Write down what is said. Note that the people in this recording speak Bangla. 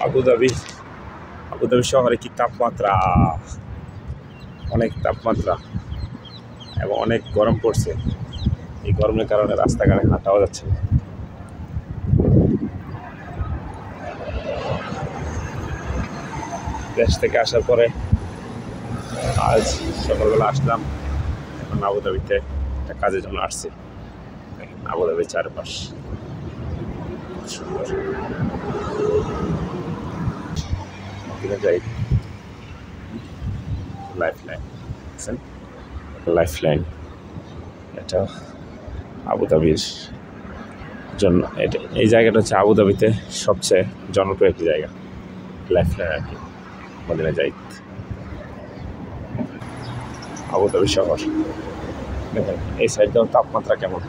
আবুধাবি আবুধাবি শহরে কি তাপমাত্রা, অনেক তাপমাত্রা এবং অনেক গরম পড়ছে। এই গরমের কারণে রাস্তাঘাটে হাঁটাও যাচ্ছে না। দেশ থেকে আসার পরে আজ সকালবেলা আসলাম, এখন আবুধাবিতে একটা কাজের জন্য আসছি। আবুধাবির চারপাশ সুন্দর। যাই লাইফ লাইন এটা আবুধাবির জন্য, এই জায়গাটা হচ্ছে আবুধাবিতে সবচেয়ে জনপ্রিয় একটি জায়গা, লাইফ লাইন আর কি। মদিনা যাইত আবুধাবি শহর। দেখেন এই সাইডটাও তাপমাত্রা কেমন।